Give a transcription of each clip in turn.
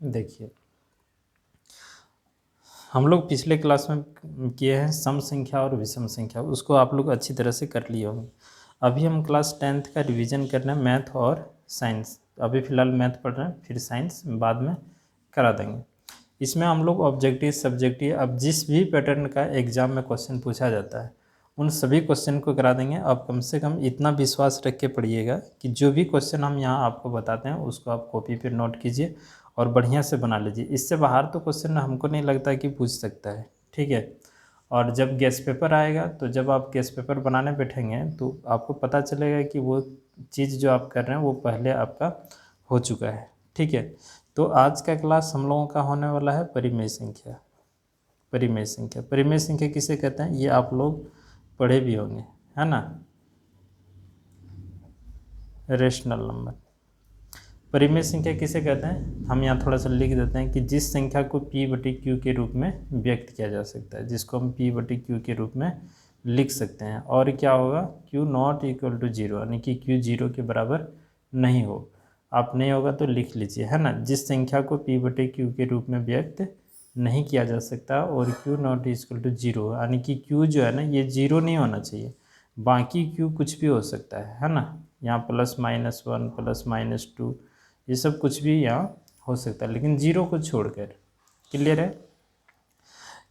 देखिए, हम लोग पिछले क्लास में किए हैं सम संख्या और विषम संख्या, उसको आप लोग अच्छी तरह से कर लिए होंगे। अभी हम क्लास 10th का रिवीजन कर रहे हैं, मैथ और साइंस। अभी फ़िलहाल मैथ पढ़ रहे हैं, फिर साइंस बाद में करा देंगे। इसमें हम लोग ऑब्जेक्टिव, सब्जेक्टिव, अब जिस भी पैटर्न का एग्ज़ाम में क्वेश्चन पूछा जाता है उन सभी क्वेश्चन को करा देंगे। अब कम से कम इतना विश्वास रख के पढ़िएगा कि जो भी क्वेश्चन हम यहाँ आपको बताते हैं उसको आप कॉपी पे नोट कीजिए और बढ़िया से बना लीजिए। इससे बाहर तो क्वेश्चन हमको नहीं लगता कि पूछ सकता है, ठीक है। और जब गेस्ट पेपर आएगा तो जब आप गेस्ट पेपर बनाने बैठेंगे तो आपको पता चलेगा कि वो चीज़ जो आप कर रहे हैं वो पहले आपका हो चुका है, ठीक है। तो आज का क्लास हम लोगों का होने वाला है परिमेय संख्या। परिमेय संख्या, परिमेय संख्या किसे कहते हैं ये आप लोग पढ़े भी होंगे, है ना। Rational number. परिमेय संख्या किसे कहते हैं, हम यहाँ थोड़ा सा लिख देते हैं कि जिस संख्या को p/q के रूप में व्यक्त किया जा सकता है, जिसको हम p/q के रूप में लिख सकते हैं। और क्या होगा, q नॉट इक्वल टू 0, यानी कि q 0 के बराबर नहीं हो। आप नहीं होगा तो लिख लीजिए, है ना। जिस संख्या को p/q के रूप में व्यक्त नहीं किया जा सकता और q नॉट इक्वल टू 0, यानी कि q जो है ना ये 0 नहीं होना चाहिए, बाकी q कुछ भी हो सकता है ना। यहाँ +-1 +-2 ये सब कुछ भी यहाँ हो सकता है, लेकिन 0 को छोड़कर। क्लियर है,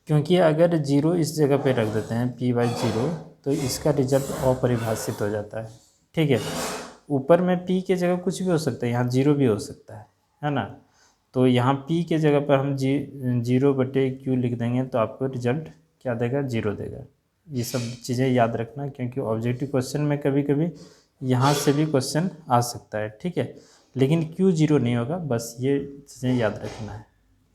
क्योंकि अगर 0 इस जगह पे रख देते हैं p/0 तो इसका रिजल्ट अपरिभाषित हो जाता है, ठीक है। ऊपर में p के जगह कुछ भी हो सकता है, यहाँ 0 भी हो सकता है ना। तो यहाँ p के जगह पर हम 0/q लिख देंगे तो आपको रिजल्ट क्या देगा, 0 देगा। ये सब चीज़ें याद रखना, क्योंकि ऑब्जेक्टिव क्वेश्चन में कभी कभी यहाँ से भी क्वेश्चन आ सकता है, ठीक है। लेकिन q 0 नहीं होगा, बस ये चीज़ें याद रखना है,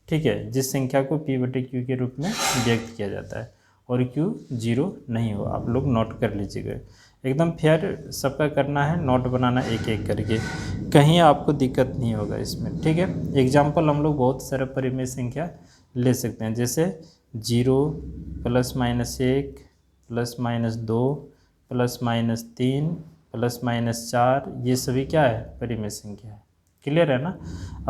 ठीक है। जिस संख्या को p/q के रूप में व्यक्त किया जाता है और q 0 नहीं हो, आप लोग नोट कर लीजिएगा। एकदम फेयर सबका करना है, नोट बनाना एक एक करके, कहीं आपको दिक्कत नहीं होगा इसमें, ठीक है। एग्जाम्पल हम लोग बहुत सारे परिमेय संख्या ले सकते हैं, जैसे 0 +-1 +-2 +-3 +-4, ये सभी क्या है, परिमेय संख्या है। क्लियर है ना।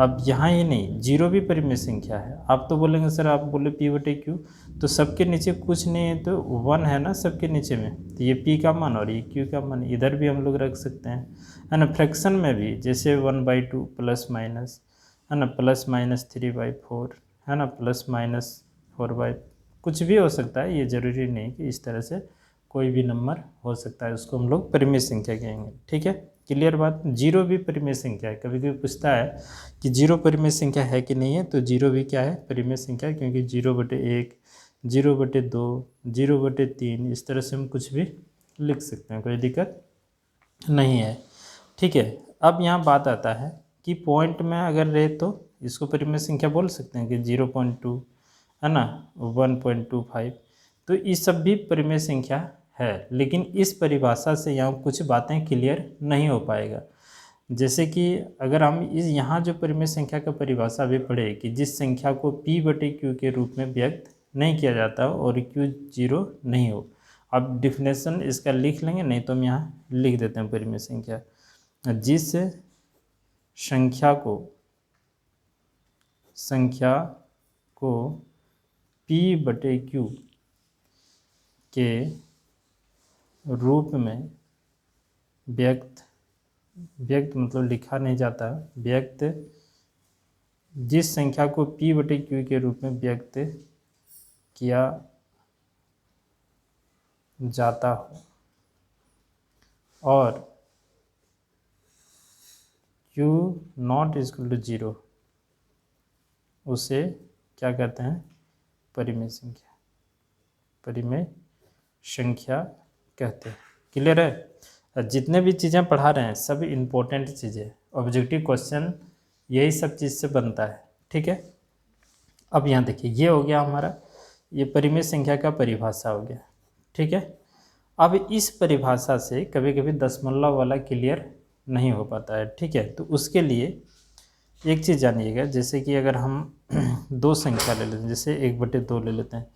अब यहाँ ही नहीं, 0 भी परिमेय संख्या है। आप तो बोलेंगे सर, आप बोले p/q तो सबके नीचे कुछ नहीं है तो 1 है ना सबके नीचे में, तो ये p का मान और ये q का मान इधर भी हम लोग रख सकते हैं, है ना। फ्रैक्शन में भी जैसे 1/2 +-, है ना, +-3/4, है ना, +-4/, कुछ भी हो सकता है। ये ज़रूरी नहीं कि इस तरह से कोई भी नंबर हो सकता है, उसको हम लोग परिमेय संख्या कहेंगे, ठीक है। क्लियर बात। 0 भी परिमेय संख्या है, कभी कभी पूछता है कि 0 परिमेय संख्या है कि नहीं है, तो 0 भी क्या है, परिमेय संख्या, क्योंकि 0/1 0/2 0/3 इस तरह से हम कुछ भी लिख सकते हैं, कोई दिक्कत नहीं है, ठीक है। अब यहाँ बात आता है कि पॉइंट में अगर रहे तो इसको परिमेय संख्या बोल सकते हैं कि 0.2, है ना, 1.25, तो ये सब भी परिमेय संख्या है। लेकिन इस परिभाषा से यहाँ कुछ बातें क्लियर नहीं हो पाएगा। जैसे कि अगर हम इस यहाँ जो परिमेय संख्या का परिभाषा भी पढ़े कि जिस संख्या को p/q के रूप में व्यक्त नहीं किया जाता और q 0 नहीं हो। अब डिफिनेशन इसका लिख लेंगे, नहीं तो हम यहाँ लिख देते हैं परिमेय संख्या, जिस संख्या को p/q के रूप में व्यक्त मतलब लिखा नहीं जाता, व्यक्त, जिस संख्या को p/q के रूप में व्यक्त किया जाता हो और q नॉट इक्वल टू 0, उसे क्या कहते हैं, परिमेय संख्या, परिमेय संख्या कहते हैं। क्लियर है। जितने भी चीज़ें पढ़ा रहे हैं सब इम्पोर्टेंट चीज़ें, ऑब्जेक्टिव क्वेश्चन यही सब चीज़ से बनता है, ठीक है। अब यहाँ देखिए, ये हो गया हमारा, ये परिमेय संख्या का परिभाषा हो गया, ठीक है। अब इस परिभाषा से कभी कभी दशमलव वाला क्लियर नहीं हो पाता है, ठीक है। तो उसके लिए एक चीज़ जानिएगा, जैसे कि अगर हम दो संख्या ले लेते हैं, जैसे 1/2 ले लेते हैं,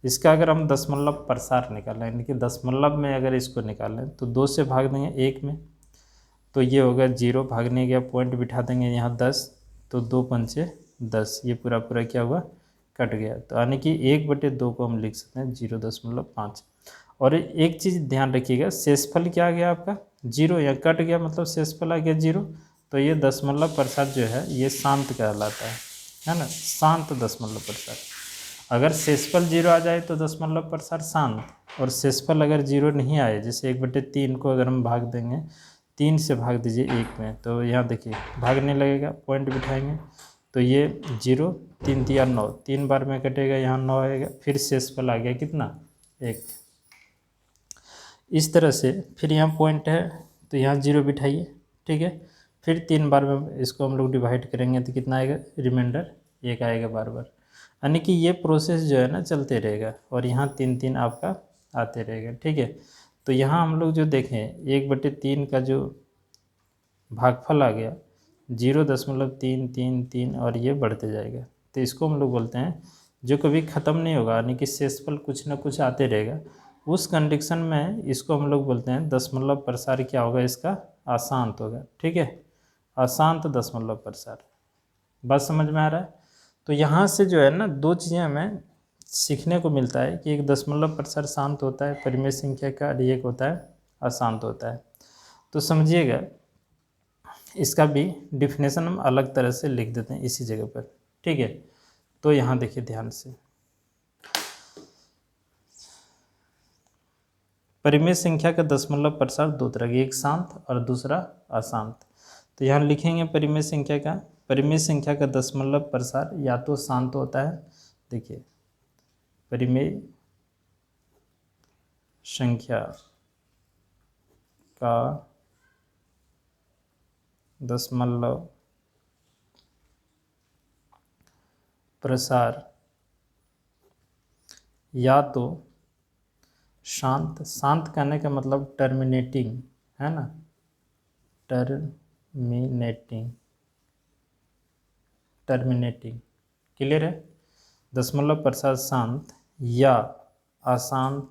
इसका अगर हम दशमलव प्रसार निकालें, यानी कि दशमलव में अगर इसको निकालें तो 2 से भाग देंगे 1 में, तो ये होगा 0, भागने गया पॉइंट बिठा देंगे यहाँ 10, तो 2 पंचे 10, ये पूरा पूरा क्या हुआ, कट गया। तो यानी कि 1/2 को हम लिख सकते हैं 0.5। और एक चीज़ ध्यान रखिएगा, शेषफल क्या आ गया आपका 0, या कट गया मतलब शेषफल आ गया 0, तो ये दशमलव प्रसार जो है ये शांत कहलाता है ना, शांत दशमलव प्रसार। अगर शेषफल 0 आ जाए तो दशमलव प्रसार शांत, और शेषफल अगर 0 नहीं आए, जैसे 1/3 को अगर हम भाग देंगे, 3 से भाग दीजिए 1 में, तो यहाँ देखिए भागने लगेगा, पॉइंट बिठाएंगे तो ये 0, 3 तिया 9, 3 बार में कटेगा, यहाँ 9 आएगा, फिर शेषफल आ गया कितना 1। इस तरह से फिर यहाँ पॉइंट है तो यहाँ 0 बिठाइए, ठीक है, फिर 3 बार में इसको हम लोग डिवाइड करेंगे तो कितना आएगा, रिमाइंडर 1 आएगा बार बार। यानी कि ये प्रोसेस जो है ना चलते रहेगा, और यहाँ 3 आपका आते रहेगा, ठीक है। तो यहाँ हम लोग जो देखें 1/3 का जो भागफल आ गया 0.333, और ये बढ़ते जाएगा, तो इसको हम लोग बोलते हैं जो कभी ख़त्म नहीं होगा, यानी कि शेषफल कुछ ना कुछ आते रहेगा। उस कंडीशन में इसको हम लोग बोलते हैं दशमलव प्रसार क्या होगा, इसका अशांत होगा, ठीक है, अशांत दशमलव प्रसार। बात समझ में आ रहा है। तो यहाँ से जो है ना 2 चीज़ें हमें सीखने को मिलता है कि एक दशमलव प्रसार शांत होता है परिमेय संख्या का, और एक होता है अशांत होता है। तो समझिएगा, इसका भी डिफिनेशन हम अलग तरह से लिख देते हैं इसी जगह पर, ठीक है। तो यहाँ देखिए ध्यान से, परिमेय संख्या का दशमलव प्रसार 2 तरह के, एक शांत और दूसरा अशांत। तो यहाँ लिखेंगे परिमेय संख्या का दशमलव प्रसार या तो शांत होता है, देखिए परिमेय संख्या का दशमलव प्रसार या तो शांत कहने का मतलब टर्मिनेटिंग है ना, टर्मिनेटिंग क्लियर है। दशमलव प्रसार शांत या अशांत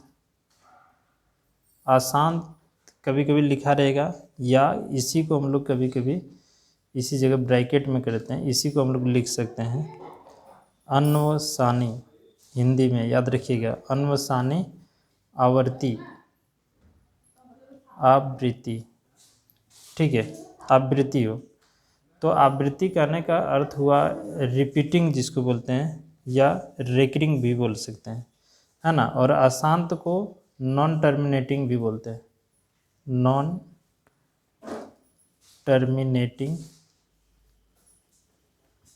कभी कभी लिखा रहेगा, या इसी को हम लोग कभी कभी इसी जगह ब्रैकेट में करते हैं, इसी को हम लोग लिख सकते हैं अन्वसानी, हिंदी में याद रखिएगा अन्वसानी आवृत्ति, ठीक है, आवृत्ति हो। तो आवृत्ति करने का अर्थ हुआ रिपीटिंग जिसको बोलते हैं, या रेकरिंग भी बोल सकते हैं, है ना। और अशांत को नॉन टर्मिनेटिंग भी बोलते हैं, नॉन टर्मिनेटिंग,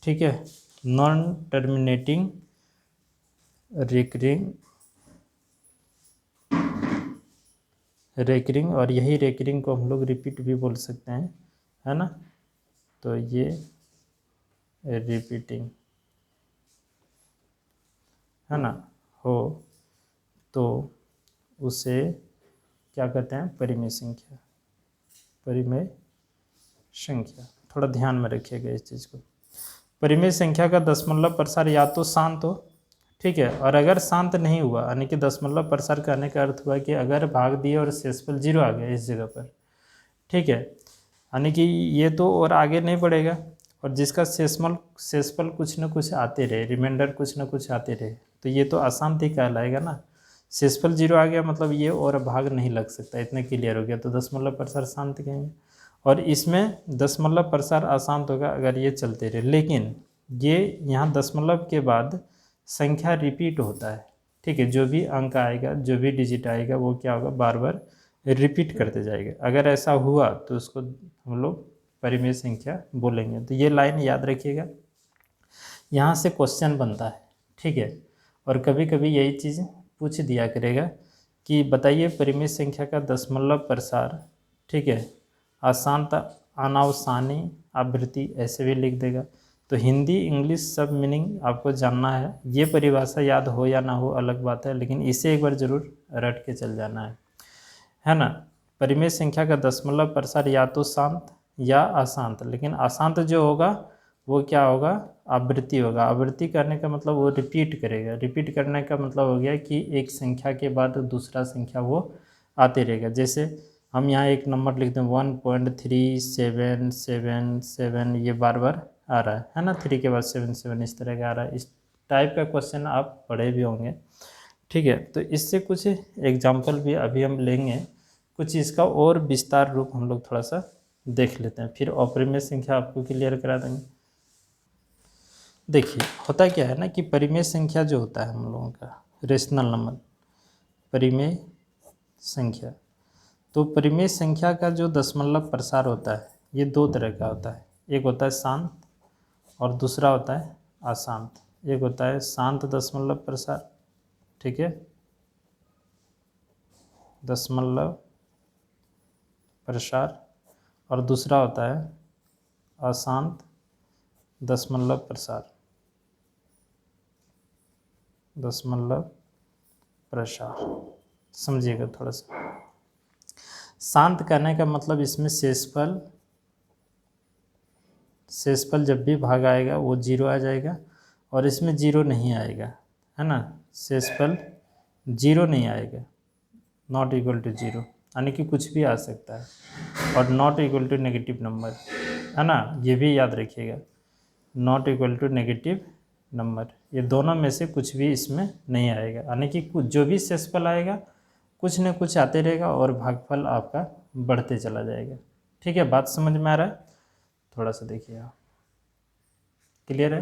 ठीक है, नॉन टर्मिनेटिंग रेकरिंग, और यही रेकरिंग को हम लोग रिपीट भी बोल सकते हैं, है ना। तो ये रिपीटिंग है ना हो, तो उसे क्या कहते हैं, परिमेय संख्या। थोड़ा ध्यान में रखिएगा इस चीज़ को। परिमेय संख्या का दशमलव प्रसार या तो शांत हो, ठीक है, और अगर शांत नहीं हुआ, यानी कि दशमलव प्रसार करने का अर्थ हुआ कि अगर भाग दिए और शेषफल 0 आ गया इस जगह पर, ठीक है, यानी कि ये तो और आगे नहीं बढ़ेगा, और जिसका शेषफल कुछ न कुछ आते रहे, रिमाइंडर कुछ न कुछ आते रहे, तो ये तो अशांत ही कहलाएगा ना। शेषफल 0 आ गया मतलब ये और भाग नहीं लग सकता, इतना क्लियर हो गया, तो दशमलव प्रसार शांत कहेंगे। और इसमें दशमलव प्रसार अशांत होगा अगर ये चलते रहे, लेकिन ये यहाँ दशमलव के बाद संख्या रिपीट होता है, ठीक है, जो भी अंक आएगा, जो भी डिजिट आएगा, वो क्या होगा, बार बार रिपीट करते जाएगा। अगर ऐसा हुआ तो उसको हम लोग परिमेय संख्या बोलेंगे। तो ये लाइन याद रखिएगा, यहाँ से क्वेश्चन बनता है, ठीक है, और कभी कभी यही चीज़ पूछ दिया करेगा कि बताइए परिमेय संख्या का दशमलव प्रसार, ठीक है, अशांत अनावसानी आवृत्ति, ऐसे भी लिख देगा। तो हिंदी इंग्लिश सब मीनिंग आपको जानना है, ये परिभाषा याद हो या ना हो अलग बात है, लेकिन इसे एक बार जरूर रट के चल जाना है ना। परिमेय संख्या का दशमलव प्रसार या तो शांत या अशांत, लेकिन अशांत जो होगा वो क्या होगा, आवृत्ति होगा। आवृत्ति करने का मतलब वो रिपीट करेगा, रिपीट करने का मतलब हो गया कि एक संख्या के बाद दूसरा संख्या वो आते रहेगा। जैसे हम यहाँ एक नंबर लिखते हैं 1.3777, ये बार बार आ रहा है ना, 3 के बाद 7 7 इस तरह का आ रहा है। इस टाइप का क्वेश्चन आप पढ़े भी होंगे, ठीक है। तो इससे कुछ एग्जाम्पल भी अभी हम लेंगे, कुछ इसका और विस्तार रूप हम लोग थोड़ा सा देख लेते हैं, फिर अपरिमेय संख्या आपको क्लियर करा देंगे। देखिए होता क्या है ना कि परिमेय संख्या जो होता है हम लोगों का रेशनल नंबर, परिमेय संख्या, तो परिमेय संख्या का जो दशमलव प्रसार होता है ये दो तरह का होता है। एक होता है शांत और दूसरा होता है अशांत। एक होता है शांत दशमलव प्रसार, ठीक है, दशमलव प्रसार, और दूसरा होता है अशांत दशमलव प्रसार, दशमलव प्रसार। समझिएगा थोड़ा सा। शांत कहने का मतलब इसमें शेषफल जब भी भाग आएगा वो 0 आ जाएगा, और इसमें 0 नहीं आएगा, है ना, शेषफल 0 नहीं आएगा, नॉट इक्वल टू 0, यानी कि कुछ भी आ सकता है, और not equal to negative number, है ना, ये भी याद रखिएगा, not equal to negative number, ये दोनों में से कुछ भी इसमें नहीं आएगा, यानी कि कुछ जो भी शेषफल आएगा कुछ न कुछ आते रहेगा और भागफल आपका बढ़ते चला जाएगा। ठीक है, बात समझ में आ रहा है? थोड़ा सा देखिए आप, क्लियर है?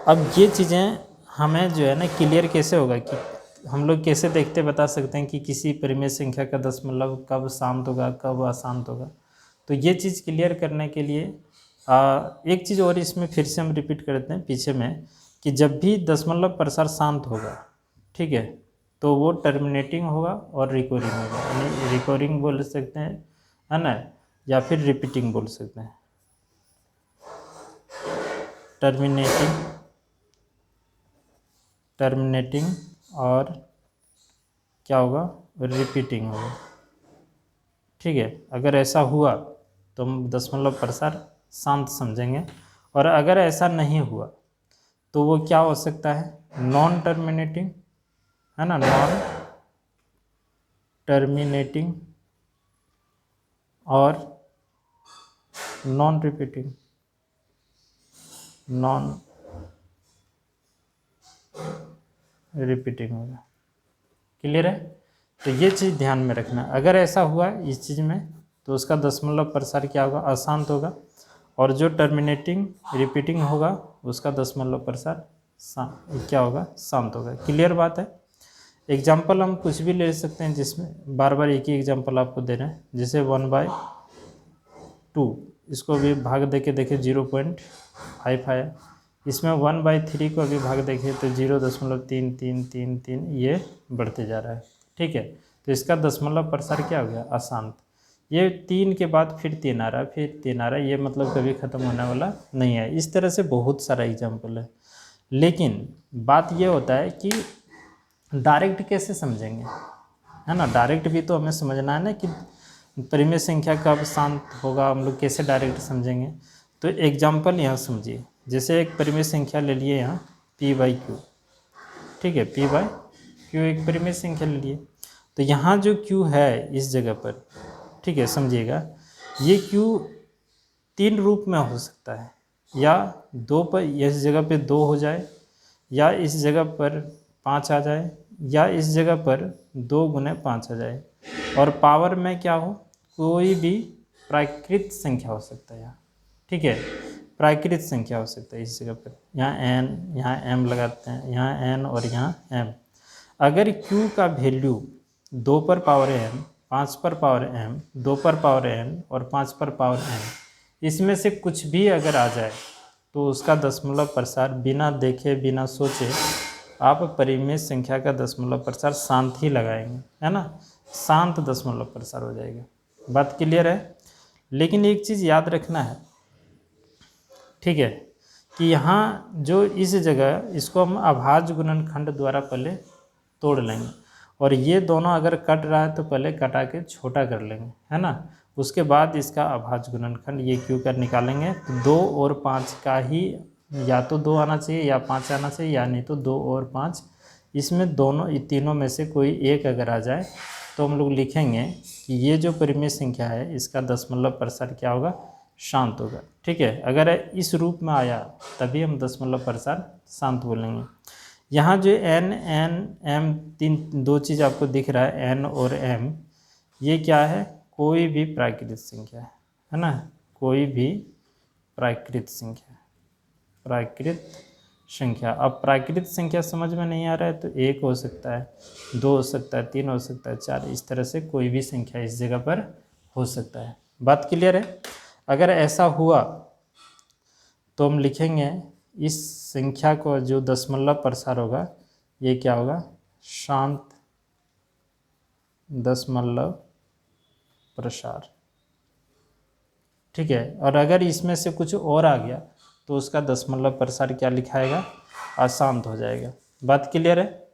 अब ये चीज़ें हमें जो है ना क्लियर कैसे होगा कि हम लोग कैसे देखते बता सकते हैं कि किसी परिमेय संख्या का दशमलव कब शांत होगा कब अशांत होगा। तो ये चीज़ क्लियर करने के लिए एक चीज़ और इसमें फिर से हम रिपीट करते हैं पीछे में, कि जब भी दशमलव प्रसार शांत होगा, ठीक है, तो वो टर्मिनेटिंग होगा और रिकरिंग होगा, यानी रिकरिंग बोल सकते हैं, है ना, या फिर रिपीटिंग बोल सकते हैं। टर्मिनेटिंग और क्या होगा, रिपीटिंग होगा। ठीक है, अगर ऐसा हुआ तो हम दशमलव प्रसार शांत समझेंगे, और अगर ऐसा नहीं हुआ तो वो क्या हो सकता है, नॉन टर्मिनेटिंग, है ना, नॉन टर्मिनेटिंग और नॉन रिपीटिंग, नॉन रिपीटिंग होगा। क्लियर है? तो ये चीज़ ध्यान में रखना, अगर ऐसा हुआ इस चीज़ में तो उसका दशमलव प्रसार क्या होगा, अशांत होगा, और जो टर्मिनेटिंग रिपीटिंग होगा उसका दशमलव प्रसार क्या होगा, शांत होगा। क्लियर बात है? एग्जाम्पल हम कुछ भी ले सकते हैं, जिसमें बार बार एक ही एग्जाम्पल आपको दे रहे हैं, जैसे 1/2, इसको भी भाग दे के देखें 0.5 आया, इसमें 1/3 को अभी भाग देखें तो 0.3333 ये बढ़ते जा रहा है। ठीक है, तो इसका दशमलव प्रसार क्या हो गया, अशांत। ये 3 के बाद फिर 3 आ रहा है, फिर 3 आ रहा है, ये मतलब कभी ख़त्म होने वाला नहीं है। इस तरह से बहुत सारा एग्जाम्पल है, लेकिन बात ये होता है कि डायरेक्ट कैसे समझेंगे, है ना, डायरेक्ट भी तो हमें समझना है ना कि परिमेय संख्या कब शांत होगा, हम लोग कैसे डायरेक्ट समझेंगे। तो एग्जाम्पल यहाँ समझिए, जैसे एक परिमेय संख्या ले लिए यहाँ p/q, ठीक है, p/q एक परिमेय संख्या ले लिए, तो यहाँ जो q है इस जगह पर, ठीक है, समझिएगा, ये q 3 रूप में हो सकता है, या 2 पर, इस जगह पे 2 हो जाए, या इस जगह पर 5 आ जाए, या इस जगह पर 2 × 5 आ जाए, और पावर में क्या हो, कोई भी प्राकृत संख्या हो सकता है यहाँ। ठीक है, प्राकृत संख्या हो सकता है इस जगह पर, यहाँ n, यहाँ m लगाते हैं, यहाँ n और यहाँ m। अगर q का वैल्यू 2 पर पावर n, 5 पर पावर m, 2 पर पावर n और 5 पर पावर m, इसमें से कुछ भी अगर आ जाए तो उसका दशमलव प्रसार बिना देखे बिना सोचे आप परिमेय संख्या का दशमलव प्रसार शांत ही लगाएंगे, है ना, शांत दशमलव प्रसार हो जाएगा। बात क्लियर है? लेकिन एक चीज़ याद रखना है, ठीक है, कि यहाँ जो इस जगह इसको हम अभाज्य गुणनखंड द्वारा पहले तोड़ लेंगे, और ये दोनों अगर कट रहा है तो पहले कटा के छोटा कर लेंगे, है ना, उसके बाद इसका अभाज्य गुणनखंड ये क्यों कर निकालेंगे, तो 2 और 5 का ही, या तो 2 आना चाहिए या 5 आना चाहिए, या नहीं तो 2 और 5, इसमें दोनों तीनों में से कोई एक अगर आ जाए तो हम लोग लिखेंगे कि ये जो परिमेय संख्या है इसका दशमलव प्रसार क्या होगा, शांत होगा। ठीक है, अगर इस रूप में आया तभी हम दशमलव प्रसार शांत बोलेंगे। यहाँ जो एन एन एम तीन दो चीज़ आपको दिख रहा है, एन और एम, ये क्या है? कोई भी प्राकृत संख्या है ना, कोई भी प्राकृत संख्या, प्राकृत संख्या। अब प्राकृत संख्या समझ में नहीं आ रहा है तो 1 हो सकता है, 2 हो सकता है, 3 हो सकता है, 4, इस तरह से कोई भी संख्या इस जगह पर हो सकता है। बात क्लियर है? अगर ऐसा हुआ तो हम लिखेंगे इस संख्या को जो दशमलव प्रसार होगा ये क्या होगा? शांत दशमलव प्रसार। ठीक है, और अगर इसमें से कुछ और आ गया तो उसका दशमलव प्रसार क्या लिखाएगा? अशांत हो जाएगा। बात क्लियर है?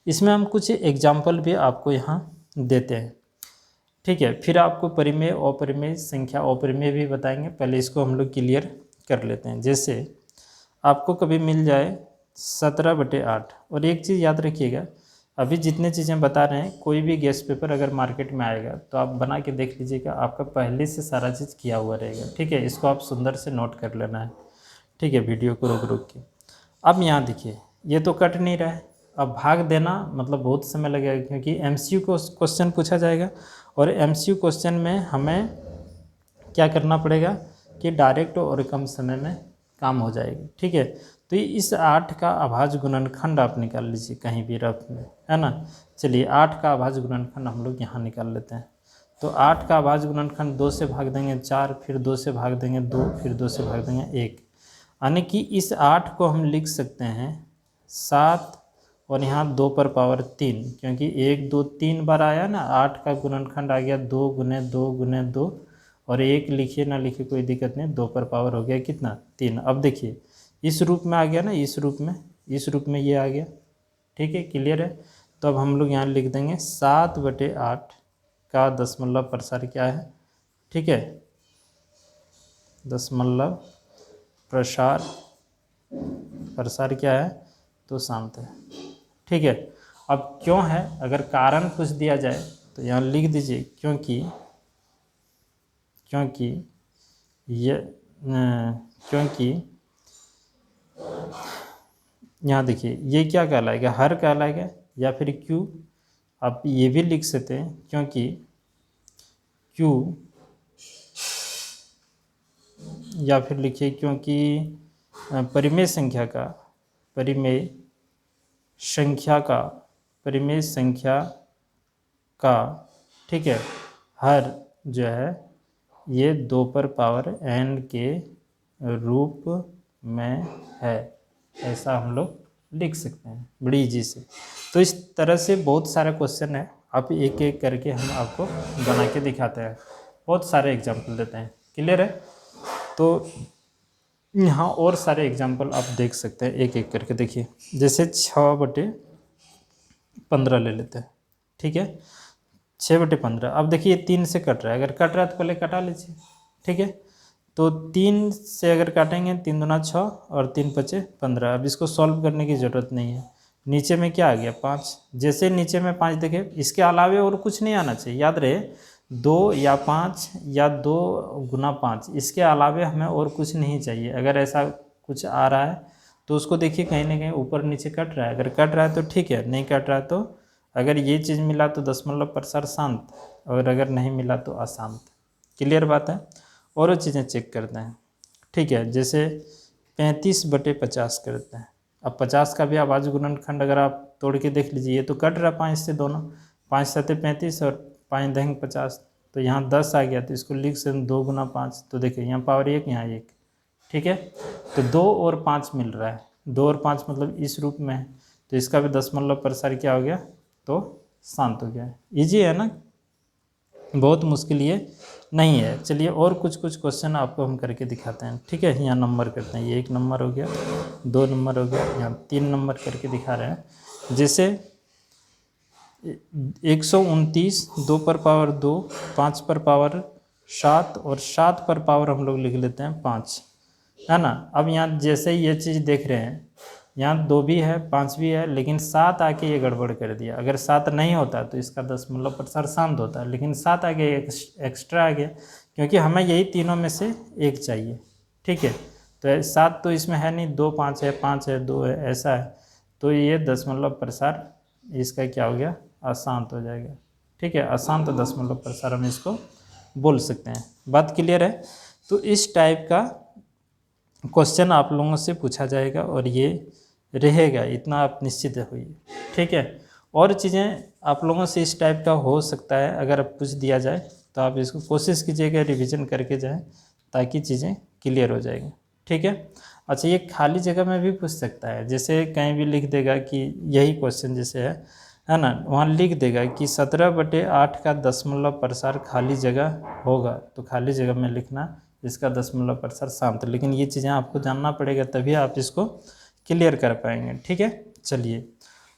इसमें हम कुछ एग्जाम्पल भी आपको यहाँ देते हैं। ठीक है, फिर आपको परिमेय अपरिमेय संख्या अपरिमेय भी बताएंगे, पहले इसको हम लोग क्लियर कर लेते हैं। जैसे आपको कभी मिल जाए 17/8, और एक चीज़ याद रखिएगा, अभी जितने चीज़ें बता रहे हैं कोई भी गेस्ट पेपर अगर मार्केट में आएगा तो आप बना के देख लीजिएगा, आपका पहले से सारा चीज़ किया हुआ रहेगा। ठीक है, इसको आप सुंदर से नोट कर लेना है। ठीक है, वीडियो को रोक रोक के। अब यहाँ देखिए, ये तो कट नहीं रहा है, अब भाग देना मतलब बहुत समय लगेगा, क्योंकि एमसीक्यू को क्वेश्चन पूछा जाएगा, और एमसीक्यू क्वेश्चन में हमें क्या करना पड़ेगा कि डायरेक्ट और कम समय में काम हो जाएगा। ठीक है, तो इस 8 का अभाज्य गुणनखंड आप निकाल लीजिए कहीं भी रफ में, है ना। चलिए 8 का अभाज्य गुणनखंड हम लोग यहाँ निकाल लेते हैं। तो 8 का अभाज्य गुणनखंड 2 से भाग देंगे 4, फिर 2 से भाग देंगे 2, फिर 2 से भाग देंगे 1, यानी कि इस 8 को हम लिख सकते हैं 7 और यहाँ 2 पर पावर 3, क्योंकि 1 2 3 बार आया ना, 8 का गुणनखंड आ गया 2 गुने 2 गुने 2, और 1 लिखिए ना लिखिए कोई दिक्कत नहीं, 2 पर पावर हो गया कितना? 3। अब देखिए इस रूप में आ गया ना, इस रूप में ये आ गया। ठीक है, क्लियर है? तो अब हम लोग यहाँ लिख देंगे 7/8 का दशमलव प्रसार क्या है? ठीक है, दशमलव प्रसार क्या है? तो शांत है। ठीक है, अब क्यों है, अगर कारण पूछ दिया जाए तो यहाँ लिख दीजिए क्योंकि यहाँ देखिए ये क्या कहलाएगा? हर कहलाएगा, या फिर क्यों, आप ये भी लिख सकते हैं क्योंकि क्यों, या फिर लिखिए क्योंकि परिमेय संख्या का ठीक है, हर जो है ये 2 पर पावर n के रूप में है, ऐसा हम लोग लिख सकते हैं बड़ी इजी से। तो इस तरह से बहुत सारे क्वेश्चन है, आप एक एक करके हम आपको बना के दिखाते हैं, बहुत सारे एग्जाम्पल देते हैं। क्लियर है? तो यहाँ और सारे एग्जाम्पल आप देख सकते हैं, एक एक करके देखिए। जैसे 6/15 ले लेते हैं। ठीक है, 6/15। अब देखिए 3 से कट रहा है, अगर कट रहा है तो पहले कटा लीजिए। ठीक है, तो 3 से अगर काटेंगे 3 दूना 6 और 3 5 15। अब इसको सॉल्व करने की ज़रूरत नहीं है। नीचे में क्या आ गया? 5। जैसे नीचे में 5 देखे, इसके अलावे और कुछ नहीं आना चाहिए, याद रहे 2 या 5 या 2 गुना 5, इसके अलावे हमें और कुछ नहीं चाहिए। अगर ऐसा कुछ आ रहा है तो उसको देखिए कहीं ना कहीं ऊपर नीचे कट रहा है, अगर कट रहा है तो ठीक है, नहीं कट रहा है तो अगर ये चीज़ मिला तो दशमलव प्रसार शांत, और अगर नहीं मिला तो अशांत। क्लियर बात है? और चीज़ें चेक करते हैं। ठीक है, जैसे 35/50 करते हैं। अब 50 का भी अभाज्य गुणनखंड अगर आप तोड़ के देख लीजिए, ये तो कट रहा है 5 से, दोनों 5 7 35 और 5 10 50, तो यहाँ 10 आ गया, तो इसको लिख सकते 2 गुना 5, तो देखिए यहाँ पावर 1 यहाँ 1। ठीक है, तो 2 और 5 मिल रहा है, 2 और 5 मतलब इस रूप में है, तो इसका भी दशमलव प्रसार क्या हो गया? तो शांत हो गया। इजी है ना, बहुत मुश्किल ये नहीं है। चलिए और कुछ क्वेश्चन आपको हम करके दिखाते हैं। ठीक है, यहाँ नंबर करते हैं, ये 1 नंबर हो गया, 2 नंबर हो गया, यहाँ 3 नंबर करके दिखा रहे हैं। जैसे 129, 2 पर पावर 2, 5 पर पावर 7 और 7 पर पावर हम लोग लिख लेते हैं 5, है ना। अब यहाँ जैसे ही ये चीज़ देख रहे हैं, यहाँ 2 भी है 5 भी है, लेकिन 7 आके ये गड़बड़ कर दिया। अगर 7 नहीं होता तो इसका दशमलव प्रसार शांत होता है, लेकिन 7 आगे एक्स्ट्रा आ गया, क्योंकि हमें यही तीनों में से एक चाहिए। ठीक है, तो 7 तो इसमें है नहीं, 2 5 है, 5 है, 2 है, ऐसा है, तो ये दशमलव प्रसार इसका क्या हो गया, अशांत हो जाएगा। ठीक है, अशांत दशमलव प्रसार हम इसको बोल सकते हैं। बात क्लियर है? तो इस टाइप का क्वेश्चन आप लोगों से पूछा जाएगा और ये रहेगा, इतना आप निश्चित होइए। ठीक है, और चीज़ें आप लोगों से इस टाइप का हो सकता है, अगर पूछ दिया जाए तो आप इसको कोशिश कीजिएगा रिवीजन करके जाएं, ताकि चीज़ें क्लियर हो जाएंगी। ठीक है, अच्छा ये खाली जगह में भी पूछ सकता है, जैसे कहीं भी लिख देगा कि यही क्वेश्चन जैसे है ना, वहाँ लिख देगा कि 17/8 का दशमलव प्रसार खाली जगह होगा, तो खाली जगह में लिखना इसका दशमलव प्रसार शांत। लेकिन ये चीज़ें आपको जानना पड़ेगा, तभी आप इसको क्लियर कर पाएंगे। ठीक है, चलिए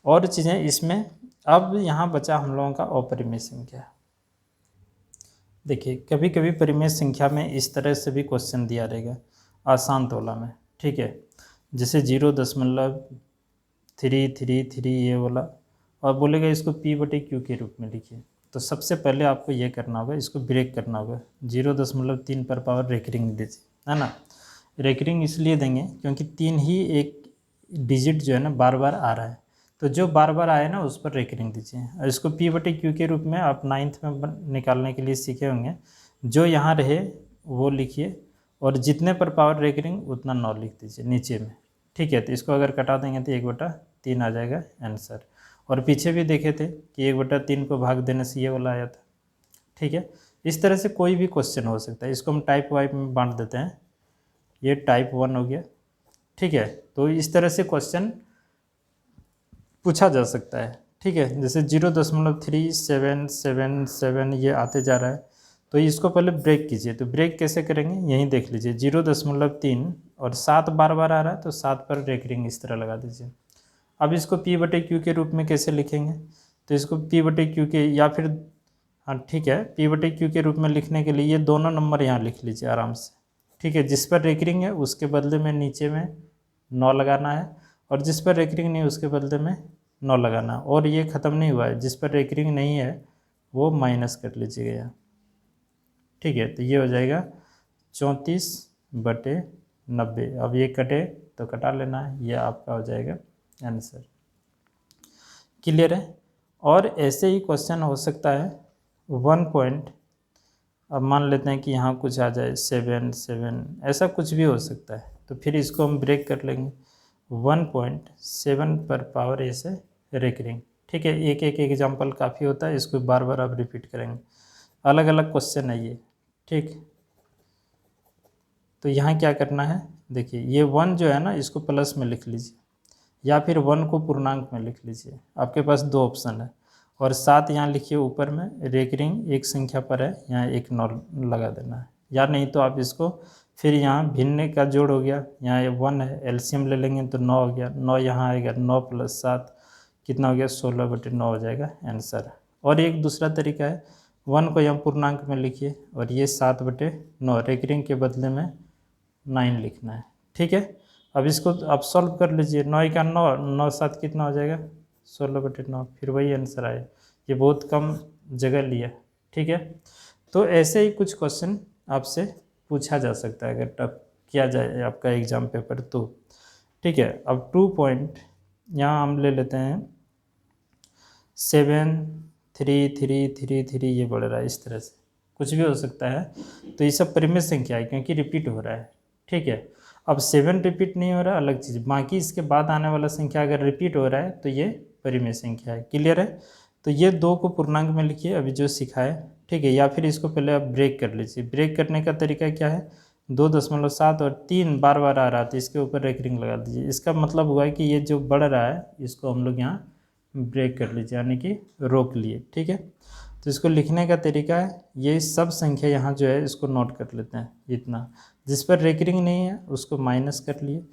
और चीज़ें इसमें। अब यहाँ बचा हम लोगों का अपरिमेय संख्या। देखिए कभी कभी परिमेय संख्या में इस तरह से भी क्वेश्चन दिया रहेगा अशांत वाला में। ठीक है, जैसे 0.333 ये वाला, और बोलेगा इसको P/Q के रूप में लिखिए। तो सबसे पहले आपको ये करना होगा, इसको ब्रेक करना होगा। 0.3 पर पावर रेकरिंग दीजिए, है ना। रेकरिंग इसलिए देंगे क्योंकि 3 ही एक डिजिट जो है ना बार बार आ रहा है, तो जो बार बार आए ना उस पर रेकरिंग दीजिए। और इसको P/Q के रूप में आप 9th में निकालने के लिए सीखे होंगे, जो यहाँ रहे वो लिखिए, और जितने पर पावर रेकरिंग उतना 9 लिख दीजिए नीचे में। ठीक है, तो इसको अगर कटा देंगे तो 1/3 आ जाएगा आंसर। और पीछे भी देखे थे कि 1/3 को भाग देने से ये वाला आया था। ठीक है, इस तरह से कोई भी क्वेश्चन हो सकता है। इसको हम टाइप वाइप में बांट देते हैं, ये टाइप 1 हो गया। ठीक है, तो इस तरह से क्वेश्चन पूछा जा सकता है। ठीक है, जैसे 0.3777 ये आते जा रहा है, तो इसको पहले ब्रेक कीजिए। तो ब्रेक कैसे करेंगे, यहीं देख लीजिए, 0.3 और 7 बार बार आ रहा है, तो 7 पर रेकरिंग इस तरह लगा दीजिए। अब इसको P/Q के रूप में कैसे लिखेंगे, तो इसको P/Q के, या फिर हाँ ठीक है, P/Q के रूप में लिखने के लिए ये दोनों नंबर यहाँ लिख लीजिए आराम से। ठीक है, जिस पर रेकरिंग है उसके बदले में नीचे में 9 लगाना है, और जिस पर रेकरिंग नहीं उसके बदले में 9 लगाना। और ये ख़त्म नहीं हुआ है, जिस पर रेकरिंग नहीं है वो माइनस कर लीजिएगा यहाँ। ठीक है, तो ये हो जाएगा 34/90। अब ये कटे तो कटा लेना है, ये आपका हो जाएगा आंसर। क्लियर है? और ऐसे ही क्वेश्चन हो सकता है 1 पॉइंट, अब मान लेते हैं कि यहाँ कुछ आ जाए 7 ऐसा कुछ भी हो सकता है, तो फिर इसको हम ब्रेक कर लेंगे। 1.7 पर पावर ऐसे रेकरिंग। ठीक है, एक एक एग्जाम्पल काफ़ी होता है, इसको बार बार आप रिपीट करेंगे। अलग अलग क्वेश्चन है ये। ठीक, तो यहाँ क्या करना है, देखिए ये 1 जो है ना इसको प्लस में लिख लीजिए, या फिर 1 को पूर्णांक में लिख लीजिए। आपके पास 2 ऑप्शन है। और 7 यहाँ लिखिए ऊपर में, रेकरिंग एक संख्या पर है, यहाँ एक 9 लगा देना है। या नहीं तो आप इसको फिर यहाँ भिन्न का जोड़ हो गया, यहाँ ये 1 है, एलसीएम ले लेंगे तो 9 हो गया, 9 यहाँ आएगा, 9 + 7 कितना हो गया, 16/9 हो जाएगा आंसर। और एक दूसरा तरीका है, 1 को यहाँ पूर्णांक में लिखिए, और ये 7/9 रेकरिंग के बदले में 9 लिखना है। ठीक है, अब इसको आप सॉल्व कर लीजिए। 9 का 9, 9 7 कितना हो जाएगा, 16/9, फिर वही आंसर आए। ये बहुत कम जगह लिया। ठीक है, तो ऐसे ही कुछ क्वेश्चन आपसे पूछा जा सकता है अगर टफ किया जाए आपका एग्ज़ाम पेपर तो। ठीक है, अब 2 पॉइंट यहाँ हम ले लेते हैं 7 3 3 3 3, ये बढ़ रहा है, इस तरह से कुछ भी हो सकता है। तो ये सब परिमेय संख्या है क्योंकि रिपीट हो रहा है। ठीक है, अब 7 रिपीट नहीं हो रहा अलग चीज़, बाकी इसके बाद आने वाला संख्या अगर रिपीट हो रहा है तो ये परिमेय संख्या है। क्लियर है? तो ये 2 को पूर्णांक में लिखिए अभी जो सिखाए। ठीक है, या फिर इसको पहले आप ब्रेक कर लीजिए। ब्रेक करने का तरीका क्या है, 2.7 और 3 बार बार आ रहा था, इसके ऊपर रेकरिंग लगा दीजिए। इसका मतलब हुआ है कि ये जो बढ़ रहा है इसको हम लोग यहाँ ब्रेक कर लीजिए, यानी कि रोक लिए। ठीक है, तो इसको लिखने का तरीका है, ये सब संख्या यहाँ जो है इसको नोट कर लेते हैं। इतना जिस पर रेकरिंग नहीं है उसको माइनस कर लिए,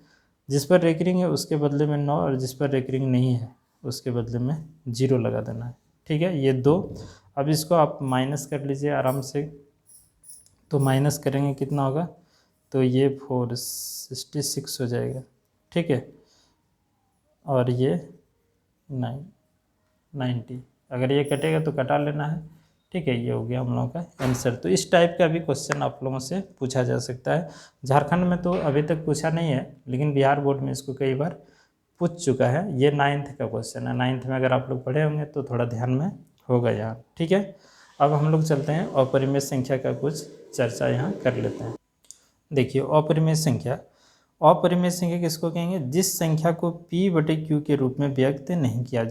जिस पर रेकरिंग है उसके बदले में 9, और जिस पर रेकरिंग नहीं है उसके बदले में 0 लगा देना है। ठीक है, ये 2। अब इसको आप माइनस कर लीजिए आराम से। तो माइनस करेंगे कितना होगा, तो ये 466 हो जाएगा। ठीक है, और ये 90। अगर ये कटेगा तो कटा लेना है, ठीक है, ये हो गया हम लोगों का आंसर। तो इस टाइप का भी क्वेश्चन आप लोगों से पूछा जा सकता है। झारखंड में तो अभी तक पूछा नहीं है, लेकिन बिहार बोर्ड में इसको कई बार पूछ चुका है। ये 9th का क्वेश्चन है, 9th में अगर आप लोग पढ़े होंगे तो थोड़ा ध्यान में होगा यहाँ। ठीक है, अब हम लोग चलते हैं अपरिमेय संख्या का कुछ चर्चा यहाँ कर लेते हैं। देखिए, अपरिमेय संख्या, अपरिमेय संख्या किसको कहेंगे? जिस संख्या को p/q के रूप में व्यक्त नहीं किया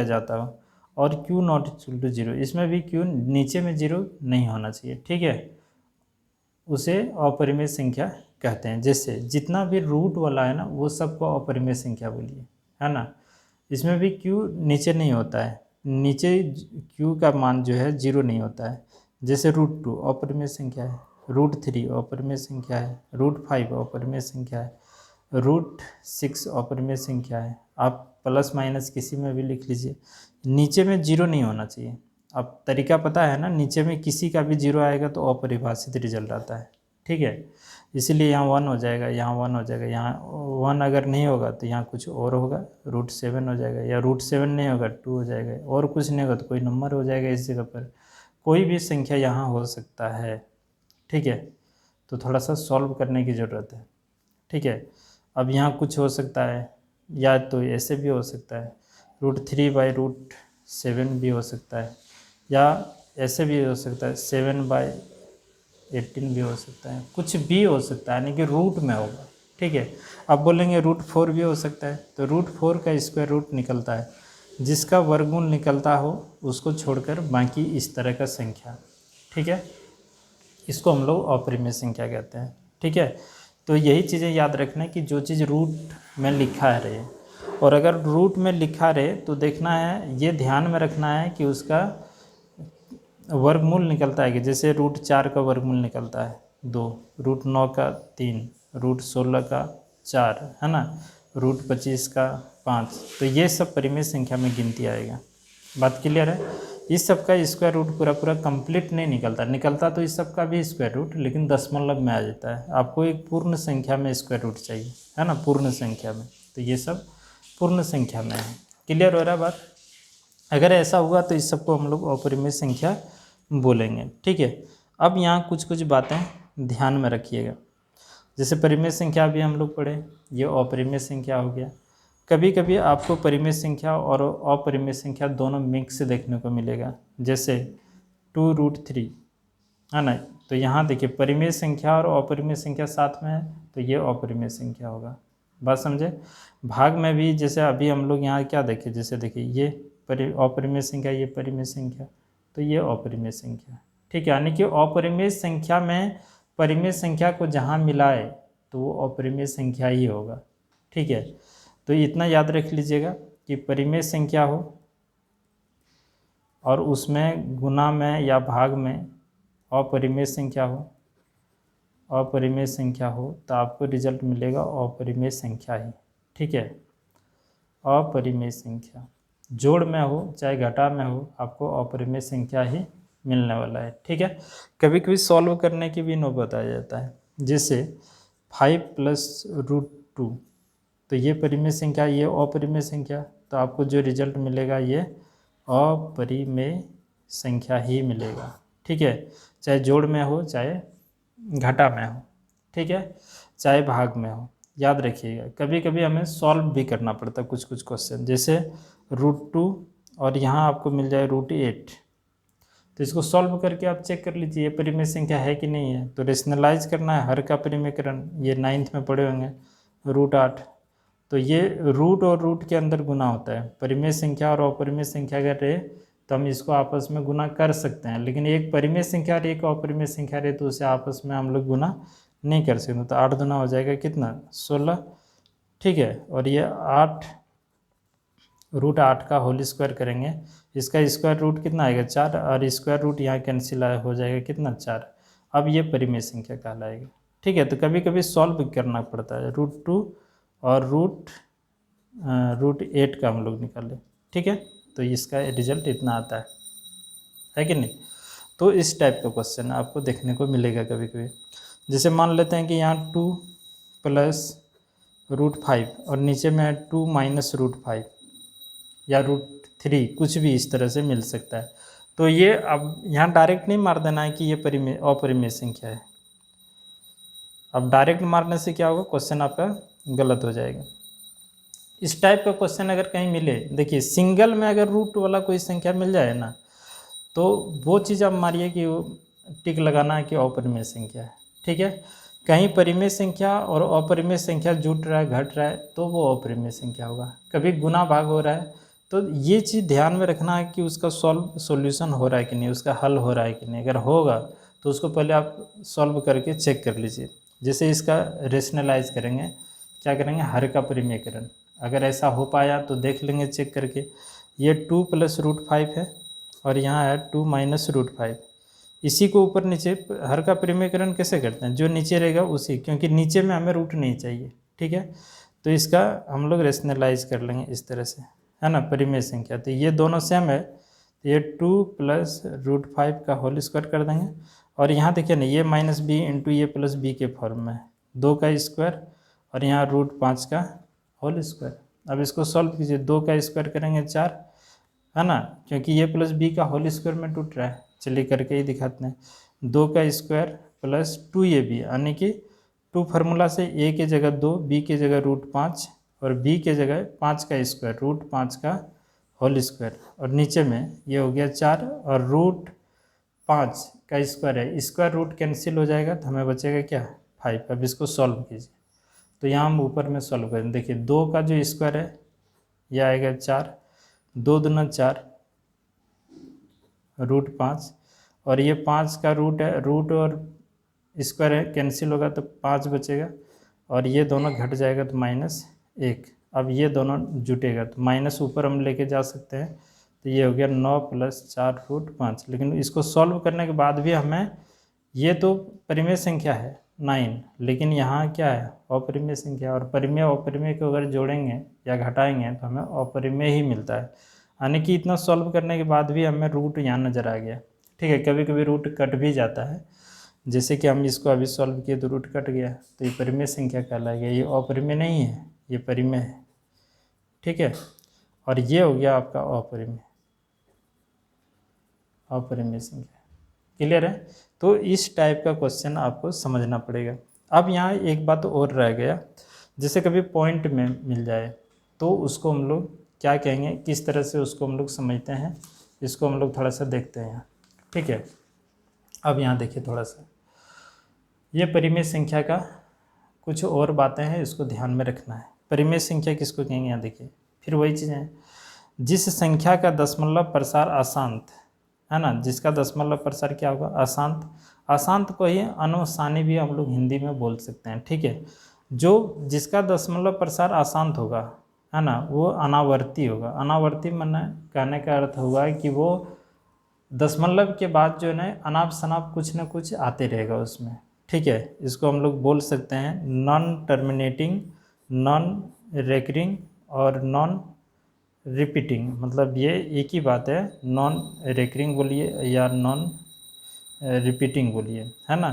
जाता हो और q नॉट इक्वल टू 0, इसमें भी q नीचे में 0 नहीं होना चाहिए। ठीक है, उसे अपरिमेय संख्या कहते हैं। जैसे जितना भी रूट वाला है ना, वो सबको अपरिमेय संख्या बोलिए, है ना। इसमें भी q नीचे नहीं होता है, नीचे q का मान जो है 0 नहीं होता है। जैसे √2 अपरिमेय संख्या है, √3 अपरिमेय संख्या है, √5 अपरिमेय संख्या है, √6 अपरिमेय संख्या है। आप प्लस माइनस किसी में भी लिख लीजिए, नीचे में 0 नहीं होना चाहिए। अब तरीका पता है ना, नीचे में किसी का भी 0 आएगा तो अपरिभाषित रिजल्ट आता है। ठीक है, इसीलिए यहाँ 1 हो जाएगा, यहाँ 1 हो जाएगा, यहाँ 1 अगर नहीं होगा तो यहाँ कुछ और होगा, √7 हो जाएगा, या √7 नहीं होगा 2 हो जाएगा, और कुछ नहीं होगा तो कोई नंबर हो जाएगा इस जगह पर। कोई भी संख्या यहाँ हो सकता है। ठीक है, तो थोड़ा सा सॉल्व करने की ज़रूरत है। ठीक है, अब यहाँ कुछ हो सकता है, या तो ऐसे भी हो सकता है, √3/√7 भी हो सकता है, या ऐसे भी हो सकता है 7/18 भी हो सकता है, कुछ भी हो सकता है, यानी कि रूट में होगा। ठीक है, अब बोलेंगे √4 भी हो सकता है, तो √4 का स्क्वायर रूट निकलता है, जिसका वर्गमूल निकलता हो उसको छोड़कर बाकी इस तरह का संख्या। ठीक है, इसको हम लोग अपरिमेय संख्या कहते हैं। ठीक है, तो यही चीज़ें याद रखना कि जो चीज़ रूट में लिखा है रहे, और अगर रूट में लिखा रहे तो देखना है, ये ध्यान में रखना है कि उसका वर्गमूल निकलता है कि जैसे √4 का वर्गमूल निकलता है 2, √9 का 3, √16 का 4, है ना, √25 का 5, तो ये सब परिमेय संख्या में गिनती आएगा। बात क्लियर है? इस सब का स्क्वायर रूट पूरा कंप्लीट नहीं निकलता तो इस सब का भी स्क्वायर रूट, लेकिन दशमलव में आ जाता है। आपको एक पूर्ण संख्या में स्क्वायर रूट चाहिए, है ना, पूर्ण संख्या में, तो ये सब पूर्ण संख्या में है। क्लियर हो रहा है बात? अगर ऐसा हुआ तो इस सबको हम लोग अपरिमेय संख्या बोलेंगे। ठीक है, अब यहाँ कुछ बातें ध्यान में रखिएगा। जैसे परिमेय संख्या भी हम लोग पढ़े, ये अपरिमेय संख्या हो गया। कभी कभी आपको परिमेय संख्या और अपरिमेय संख्या दोनों मिक्स देखने को मिलेगा, जैसे 2√3, है ना। तो यहाँ देखिए, परिमेय संख्या और अपरिमेय संख्या साथ में है, तो ये अपरिमेय संख्या होगा। बात समझे? भाग में भी जैसे अभी हम लोग यहाँ क्या देखें, जैसे देखिए ये अपरिमेय संख्या, ये परिमेय संख्या, तो ये अपरिमेय संख्या। ठीक है, यानी कि अपरिमेय संख्या में परिमेय संख्या को जहाँ मिलाए तो वो अपरिमेय संख्या ही होगा। ठीक है, तो इतना याद रख लीजिएगा कि परिमेय संख्या हो और उसमें गुना में या भाग में अपरिमेय संख्या हो, तो आपको रिजल्ट मिलेगा अपरिमेय संख्या ही। ठीक है, अपरिमेय संख्या जोड़ में हो चाहे घटा में हो, आपको अपरिमेय संख्या ही मिलने वाला है। ठीक है, कभी कभी सॉल्व करने की भी नौबत आ जाता है, जैसे 5 + √2, तो ये परिमेय संख्या, ये अपरिमेय संख्या, तो आपको जो रिजल्ट मिलेगा ये अपरिमेय संख्या ही मिलेगा। ठीक है, चाहे जोड़ में हो चाहे घटा में हो, ठीक है, चाहे भाग में हो, याद रखिएगा। कभी कभी हमें सॉल्व भी करना पड़ता है कुछ क्वेश्चन, जैसे √2 और यहाँ आपको मिल जाए √8, तो इसको सॉल्व करके आप चेक कर लीजिए ये परिमेय संख्या है कि नहीं है। तो रेशनलाइज करना है हर का परिमेयकरण, ये 9th में पढ़े होंगे, √8, तो ये रूट और रूट के अंदर गुना होता है। परिमेय संख्या और अपरिमेय संख्या अगर रहे तो हम इसको आपस में गुना कर सकते हैं, लेकिन एक परिमेय संख्या और एक अपरिमेय संख्या रहे तो उसे आपस में हम लोग गुना नहीं कर सकते। तो 8 दूना हो जाएगा कितना, 16। ठीक है, और ये 8 √8 का होल स्क्वायर करेंगे, इसका स्क्वायर रूट कितना आएगा, 4, और स्क्वायर रूट यहाँ कैंसिल हो जाएगा कितना, 4। अब ये परिमेय संख्या कहलाएगा। ठीक है, तो कभी कभी सॉल्व करना पड़ता है, √2 और √8 का हम लोग निकालें। ठीक है, तो इसका रिजल्ट इतना आता है कि नहीं। तो इस टाइप का क्वेश्चन आपको देखने को मिलेगा कभी कभी। जैसे मान लेते हैं कि यहाँ 2 + √5 और नीचे में है 2 - √5 या √3, कुछ भी इस तरह से मिल सकता है। तो ये अब यहाँ डायरेक्ट नहीं मार देना है कि ये अपरिमेय संख्या है। अब डायरेक्ट मारने से क्या होगा, क्वेश्चन आपका गलत हो जाएगा। इस टाइप का क्वेश्चन अगर कहीं मिले, देखिए सिंगल में अगर रूट वाला कोई संख्या मिल जाए ना, तो वो चीज़ आप मारिए कि वो टिक लगाना है कि अपरिमेय संख्या है। ठीक है, कहीं परिमेय संख्या और अपरिमेय संख्या जुट रहा है, घट रहा है, तो वो अपरिमेय संख्या होगा। कभी गुना भाग हो रहा है, तो ये चीज़ ध्यान में रखना है कि उसका सॉल्यूशन हो रहा है कि नहीं, उसका हल हो रहा है कि नहीं। अगर होगा तो उसको पहले आप सॉल्व करके चेक कर लीजिए। जैसे इसका रेशनलाइज करेंगे, क्या करेंगे, हर का परिमेयकरण। अगर ऐसा हो पाया तो देख लेंगे चेक करके। ये 2 + √5 है और यहाँ है 2 - √5। इसी को ऊपर नीचे हर का परिमेयकरण कैसे करते हैं, जो नीचे रहेगा उसी, क्योंकि नीचे में हमें रूट नहीं चाहिए। ठीक है, तो इसका हम लोग रेशनलाइज कर लेंगे इस तरह से, है ना, परिमेय संख्या। तो ये दोनों सेम है, तो ये 2 + √5 का होल स्क्वायर कर देंगे। और यहाँ देखिए ना, ये -b × ये + b के फॉर्म में, 2 का स्क्वायर और यहाँ √5 का होल स्क्वायर। अब इसको सॉल्व कीजिए, 2 का स्क्वायर करेंगे 4, है ना, क्योंकि ये + b का होल स्क्वायर में टूट रहा है। चलिए करके ही दिखाते हैं। 2 का स्क्वायर + 2ab, यानी कि 2 फार्मूला से a की जगह 2, b की जगह √5 और b की जगह 5 का स्क्वायर, √5 का होल स्क्वायर। और नीचे में ये हो गया 4 और √5 का स्क्वायर है, स्क्वायर रूट कैंसिल हो जाएगा तो हमें बचेगा क्या, 5। अब इसको सॉल्व कीजिए, तो यहाँ हम ऊपर में सॉल्व करें। देखिए 2 का जो स्क्वायर है यह आएगा 4, 2 दूना 4, √5 और ये 5 का रूट है, रूट और स्क्वायर है, कैंसिल होगा तो 5 बचेगा और ये दोनों घट जाएगा तो -1। अब ये दोनों जुटेगा तो माइनस ऊपर हम लेके जा सकते हैं, तो ये हो गया 9 + 4 √5। लेकिन इसको सॉल्व करने के बाद भी हमें, ये तो परिमेय संख्या है 9, लेकिन यहाँ क्या है, अपरिमेय संख्या। और परिमेय अपरिमेय को अगर जोड़ेंगे या घटाएंगे तो हमें अपरिमेय ही मिलता है। यानी कि इतना सॉल्व करने के बाद भी हमें रूट यहाँ नज़र आ गया। ठीक है, कभी कभी रूट कट भी जाता है, जैसे कि हम इसको अभी सॉल्व किए तो रूट कट गया, तो ये परिमेय संख्या कहलाएगा। ये अपरिमेय नहीं है, ये परिमेय है। ठीक है, और ये हो गया आपका अपरिमेय संख्या। क्लियर है, तो इस टाइप का क्वेश्चन आपको समझना पड़ेगा। अब यहाँ एक बात और रह गया, जैसे कभी पॉइंट में मिल जाए तो उसको हम लोग क्या कहेंगे, किस तरह से उसको हम लोग समझते हैं, इसको हम लोग थोड़ा सा देखते हैं यहाँ। ठीक है, अब यहाँ देखिए थोड़ा सा, ये परिमेय संख्या का कुछ और बातें हैं, इसको ध्यान में रखना है। परिमेय संख्या किसको कहेंगे, यहाँ देखिए फिर वही चीज़ें, जिस संख्या का दशमलव प्रसार अशांत है ना, जिसका दशमलव प्रसार क्या होगा, अशांत। अशांत को ही अनुसानी भी हम लोग हिंदी में बोल सकते हैं। ठीक है, जो जिसका दशमलव प्रसार अशांत होगा, है ना, वो अनावर्ती होगा। अनावर्ती माने कहने का अर्थ हुआ कि वो दशमलव के बाद जो है ना अनाप शनाप कुछ ना कुछ आते रहेगा उसमें। ठीक है, इसको हम लोग बोल सकते हैं नॉन टर्मिनेटिंग, नॉन रेकरिंग और नॉन रिपीटिंग। मतलब ये एक ही बात है, नॉन रेकरिंग बोलिए या नॉन रिपीटिंग बोलिए, है ना।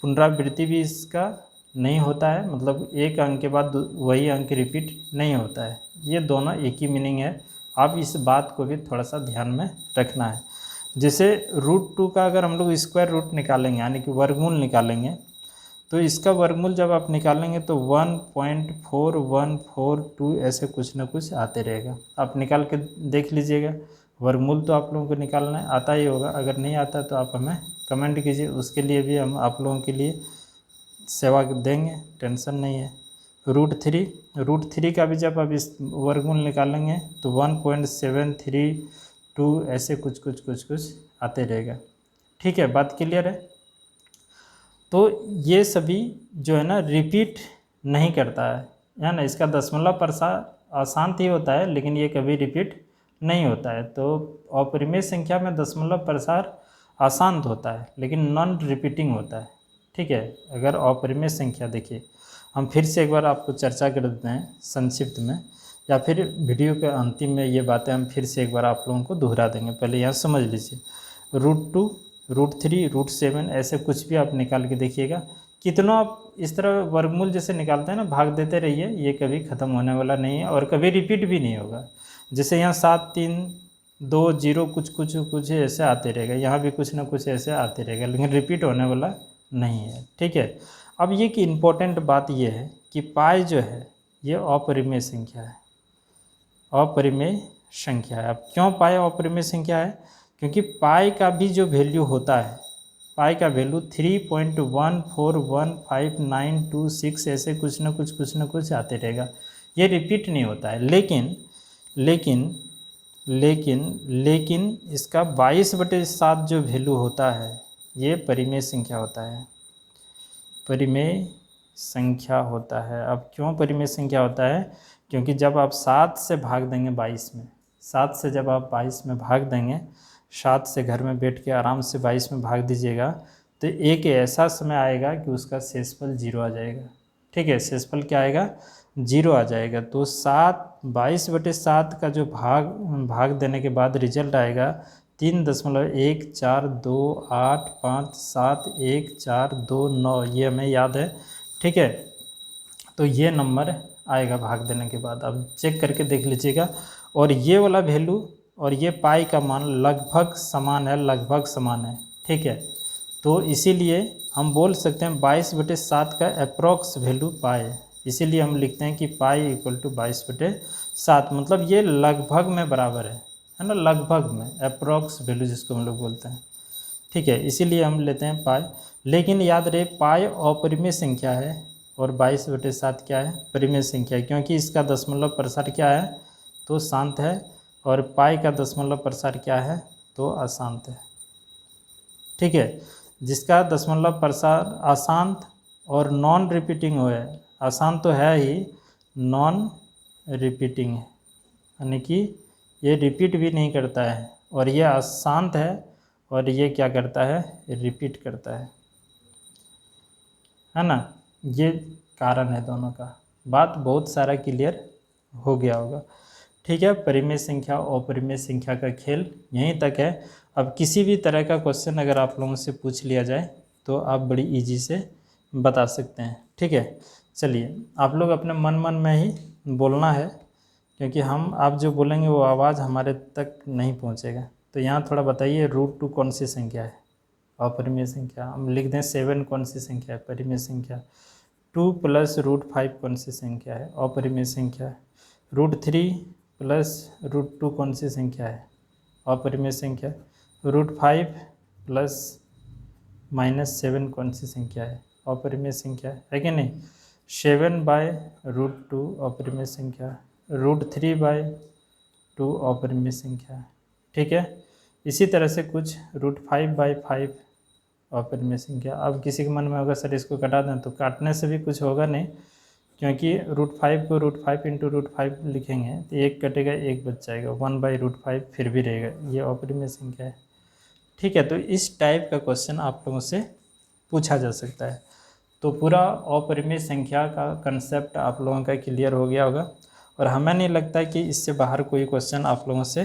पुनरावृत्ति भी इसका नहीं होता है, मतलब एक अंक के बाद वही अंक रिपीट नहीं होता है। ये दोनों एक ही मीनिंग है। आप इस बात को भी थोड़ा सा ध्यान में रखना है। जैसे √2 का अगर हम लोग स्क्वायर रूट निकालेंगे, यानी कि वर्गमूल निकालेंगे, तो इसका वर्गमूल जब आप निकालेंगे तो 1.4142 ऐसे कुछ ना कुछ आते रहेगा। आप निकाल के देख लीजिएगा, वर्गमूल तो आप लोगों को निकालना आता ही होगा। अगर नहीं आता तो आप हमें कमेंट कीजिए, उसके लिए भी हम आप लोगों के लिए सेवा देंगे, टेंशन नहीं है। √3 का भी जब आप इस वर्गमूल निकालेंगे तो 1.732 ऐसे कुछ आते रहेगा। ठीक है, बात क्लियर है। तो ये सभी जो है ना रिपीट नहीं करता है ना, इसका दशमलव प्रसार अशांत ही होता है, लेकिन ये कभी रिपीट नहीं होता है। तो अपरिमेय संख्या में दशमलव प्रसार अशांत होता है, लेकिन नॉन रिपीटिंग होता है। ठीक है, अगर अपरिमेय संख्या देखिए, हम फिर से एक बार आपको चर्चा कर देते हैं संक्षिप्त में, या फिर वीडियो के अंतिम में ये बातें हम फिर से एक बार आप लोगों को दोहरा देंगे। पहले यहाँ समझ लीजिए, √2, √3, √7 ऐसे कुछ भी आप निकाल के देखिएगा। कितना आप इस तरह वर्गमूल जैसे निकालते हैं ना, भाग देते रहिए, ये कभी ख़त्म होने वाला नहीं है और कभी रिपीट भी नहीं होगा। जैसे यहाँ 7, 3, 2 0 कुछ कुछ कुछ ऐसे आते रहेगा, यहाँ भी कुछ ना कुछ ऐसे आते रहेगा, लेकिन रिपीट होने वाला नहीं है। ठीक है, अब ये कि इम्पोर्टेंट बात ये है कि पाई जो है ये अपरिमेय संख्या है, अपरिमेय संख्या है। अब क्यों पाई अपरिमेय संख्या है? क्योंकि पाई का भी जो वैल्यू होता है, पाई का वैल्यू 3.141596 ऐसे कुछ ना कुछ आते रहेगा, ये रिपीट नहीं होता है। लेकिन लेकिन लेकिन लेकिन इसका 22/7 जो वैल्यू होता है ये परिमेय संख्या होता है, परिमेय संख्या होता है। अब क्यों परिमेय संख्या होता है? क्योंकि जब आप 7 से भाग देंगे 22 में, 7 से जब आप 22 में भाग देंगे, 7 से घर में बैठ के आराम से 22 में भाग दीजिएगा, तो एक ऐसा समय आएगा कि उसका शेषफल 0 आ जाएगा। ठीक है, शेषफल क्या आएगा? 0 आ जाएगा। तो 22/7 का जो भाग देने के बाद रिजल्ट आएगा 3.1428571429, ये हमें याद है। ठीक है, तो ये नंबर आएगा भाग देने के बाद। अब चेक करके देख लीजिएगा, और ये वाला वैल्यू और ये पाई का मान लगभग समान है, लगभग समान है। ठीक है, तो इसीलिए हम बोल सकते हैं 22/7 का अप्रॉक्स वैल्यू पाई है, इसीलिए हम लिखते हैं कि पाई इक्वल टू 22/7, मतलब ये लगभग में बराबर है ना, लगभग में, अप्रॉक्स वैल्यू जिसको हम लोग बोलते हैं। ठीक है, इसीलिए हम लेते हैं पाई। लेकिन याद रहे पाई अपरिमेय संख्या है और 22/7 क्या है? परिमेय संख्या है, क्योंकि इसका दशमलव प्रसार क्या है? तो शांत है, और पाई का दशमलव प्रसार क्या है? तो अशांत है। ठीक है, जिसका दशमलव प्रसार अशांत और नॉन रिपीटिंग हो है, अशांत तो है ही, नॉन रिपीटिंग है, यानी कि ये रिपीट भी नहीं करता है, और ये अशांत है और ये क्या करता है? रिपीट करता है ना। ये कारण है दोनों का। बात बहुत सारा क्लियर हो गया होगा। ठीक है, परिमेय संख्या और अपरिमेय संख्या का खेल यहीं तक है। अब किसी भी तरह का क्वेश्चन अगर आप लोगों से पूछ लिया जाए तो आप बड़ी इजी से बता सकते हैं। ठीक है, चलिए आप लोग अपने मन में ही बोलना है, क्योंकि हम आप जो बोलेंगे वो आवाज़ हमारे तक नहीं पहुंचेगा। तो यहाँ थोड़ा बताइए, √2 कौन सी संख्या है? अपरिमेय संख्या। हम लिख दें 7 कौन सी संख्या है? परिमेय संख्या। 2 + √5 कौन सी संख्या है? अपरिमेय संख्या। √3 + √2 कौन सी संख्या है? अपरिमेय संख्या। √5 ± 7 कौन सी संख्या है? अपरिमेय संख्या है कि नहीं? 7/√2 अपरिमेय संख्या। √3/2 अपरिमेय संख्या। ठीक है, इसी तरह से कुछ √5/5 अपरिमेय संख्या। अब किसी के मन में होगा सर इसको कटा दें, तो काटने से भी कुछ होगा नहीं, क्योंकि √5 को √5 × √5 लिखेंगे तो एक कटेगा, एक बच जाएगा, 1/√5 फिर भी रहेगा, ये अपरिमेय संख्या है। ठीक है, तो इस टाइप का क्वेश्चन आप लोगों से पूछा जा सकता है। तो पूरा अपरिमेय संख्या का कंसेप्ट आप लोगों का क्लियर हो गया होगा, और हमें नहीं लगता कि इससे बाहर कोई क्वेश्चन आप लोगों से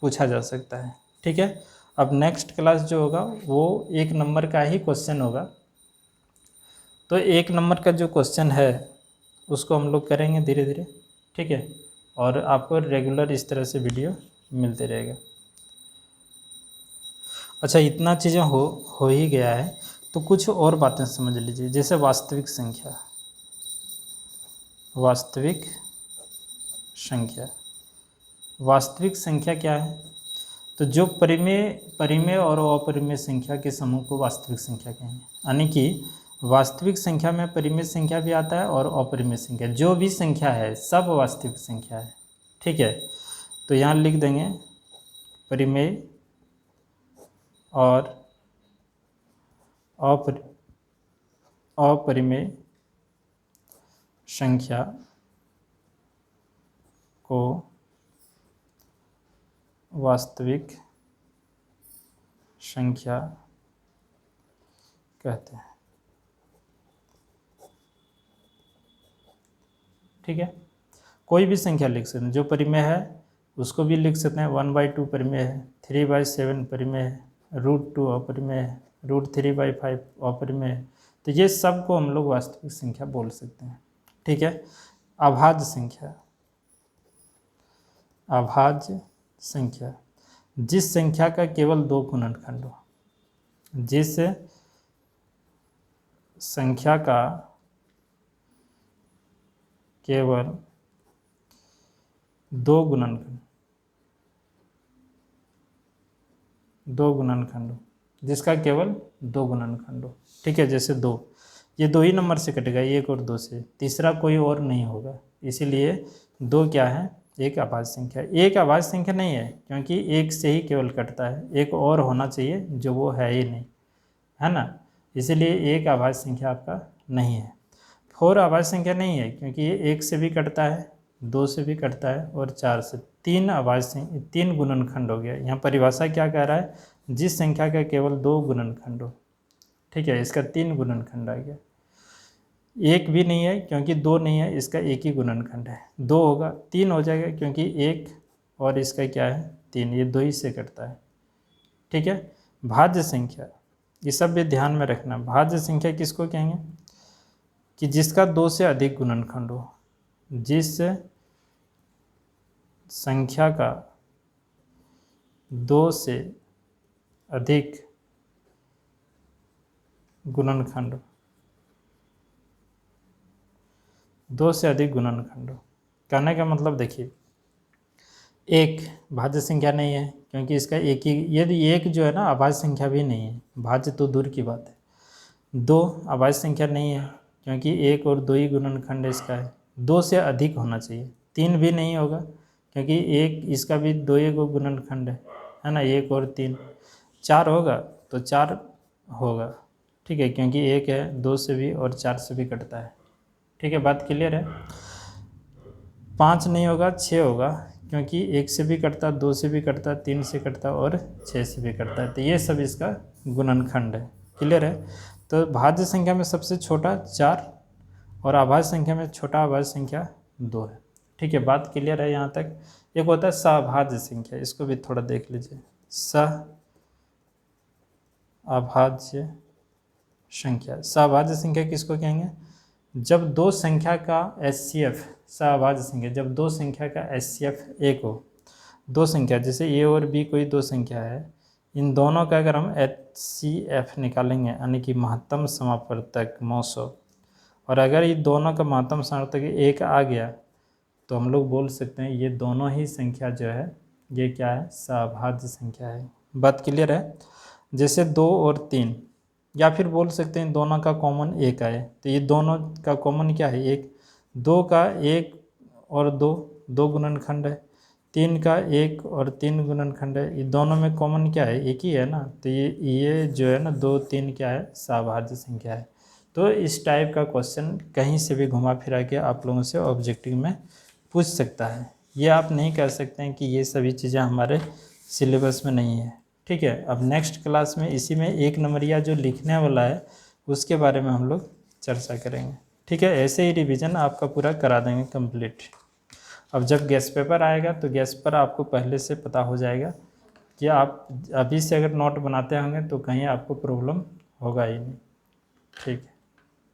पूछा जा सकता है। ठीक है, अब नेक्स्ट क्लास जो होगा वो 1 नंबर का ही क्वेश्चन होगा। तो 1 नंबर का जो क्वेश्चन है उसको हम लोग करेंगे धीरे धीरे। ठीक है, और आपको रेगुलर इस तरह से वीडियो मिलते रहेगा। अच्छा, इतना चीज़ें हो ही गया है, तो कुछ और बातें समझ लीजिए, जैसे वास्तविक संख्या। वास्तविक संख्या, वास्तविक संख्या क्या है? तो जो परिमेय और अपरिमेय संख्या के समूह को वास्तविक संख्या कहेंगे। यानी कि वास्तविक संख्या में परिमेय संख्या भी आता है और अपरिमेय संख्या, जो भी संख्या है सब वास्तविक संख्या है। ठीक है, तो यहाँ लिख देंगे परिमेय और अपरिमेय संख्या को वास्तविक संख्या कहते हैं। ठीक है, कोई भी संख्या लिख सकते हैं, जो परिमेय है उसको भी लिख सकते हैं। 1/2 परिमेय है, 3/7 परिमेय है, √2 अपरिमेय है, √3/5 अपरिमेय है। तो ये सब को हम लोग वास्तविक संख्या बोल सकते हैं। ठीक है, अभाज्य संख्या। अभाज्य संख्या, जिस संख्या का केवल 2 गुणनखंड हो, जिस संख्या का केवल 2 गुणनखंड, 2 गुणनखंड हो, जिसका केवल 2 गुणनखंड हो। ठीक है, जैसे 2, ये 2 ही नंबर से कटेगा, 1 और 2 से, तीसरा कोई और नहीं होगा, इसीलिए 2 क्या है, एक अभाज्य संख्या। एक अभाज्य संख्या नहीं है क्योंकि एक से ही केवल कटता है, एक और होना चाहिए जो वो है ही नहीं, है ना, इसीलिए एक अभाज्य संख्या आपका नहीं है। 4 अभाज्य संख्या नहीं है क्योंकि ये 1 से भी कटता है, 2 से भी कटता है और 4 से। 3 अभाज्य संख्या, 3 गुणनखंड हो गया। यहाँ परिभाषा क्या कह रहा है, जिस संख्या का केवल 2 गुणनखंड हो। ठीक है, इसका 3 गुणनखंड आ गया। 1 भी नहीं है क्योंकि 2 नहीं है, इसका 1 ही गुणनखंड है। 2 होगा, 3 हो जाएगा क्योंकि 1 और इसका क्या है, 3, ये 2 ही से कटता है। ठीक है, भाज्य संख्या, ये सब भी ध्यान में रखना। भाज्य संख्या किसको कहेंगे, कि जिसका 2 से अधिक गुणनखंड हो। जिस संख्या का 2 से अधिक गुणनखंड, 2 से अधिक गुणनखंड। कहने का मतलब देखिए, 1 भाज्य संख्या नहीं है क्योंकि इसका 1 ही, यदि 1 जो है ना अभाज्य संख्या भी नहीं है, भाज्य तो दूर की बात है। 2 अभाज्य संख्या नहीं है क्योंकि 1 और 2 ही गुणनखंड इसका है, 2 से अधिक होना चाहिए। 3 भी नहीं होगा क्योंकि 1 इसका भी 2 ही गुणनखंड है ना, 1 और 3। 4 होगा तो 4 होगा, ठीक है, क्योंकि 1 है, 2 से भी और 4 से भी कटता है। ठीक है, बात क्लियर है। 5 नहीं होगा, 6 होगा क्योंकि 1 से भी कटता, 2 से भी कटता, 3 से कटता और 6 से भी कटता है, तो ये सब इसका गुणनखंड है। क्लियर है। तो भाज्य संख्या में सबसे छोटा 4 और अभाज्य संख्या में छोटा अभाज्य संख्या 2 है। ठीक है, बात क्लियर है यहाँ तक। एक होता है सहभाज्य संख्या, इसको भी थोड़ा देख लीजिए। सहअभाज्य संख्या, सहभाज्य संख्या किसको कहेंगे, जब 2 संख्या का HCF, सहभाज्य संख्या, जब 2 संख्या का HCF 1 हो। 2 संख्या जैसे A और B कोई 2 संख्या है, इन दोनों का अगर हम HCF निकालेंगे यानी कि महत्तम समापवर्तक मौसो, और अगर ये दोनों का महत्तम समापवर्तक 1 आ गया तो हम लोग बोल सकते हैं ये दोनों ही संख्या जो है ये क्या है, सहभाज्य संख्या है। बात क्लियर है। जैसे 2 और 3, या फिर बोल सकते हैं दोनों का कॉमन 1 आए, तो ये दोनों का कॉमन क्या है, 1। 2 का 1 और 2 गुणनखंड है। 3 का 1 और 3 गुणनखंड है, ये दोनों में कॉमन क्या है, 1 ही है ना, तो ये जो है ना 2 3 क्या है, सहभाज्य संख्या है। तो इस टाइप का क्वेश्चन कहीं से भी घुमा फिरा के आप लोगों से ऑब्जेक्टिव में पूछ सकता है। ये आप नहीं कह सकते हैं कि ये सभी चीज़ें हमारे सिलेबस में नहीं है। ठीक है, अब नेक्स्ट क्लास में इसी में 1 नंबरिया जो लिखने वाला है उसके बारे में हम लोग चर्चा करेंगे। ठीक है, ऐसे ही रिवीजन आपका पूरा करा देंगे कंप्लीट। अब जब गेस्ट पेपर आएगा तो गेस्ट पर आपको पहले से पता हो जाएगा कि आप अभी से अगर नोट बनाते होंगे तो कहीं आपको प्रॉब्लम होगा ही नहीं। ठीक है।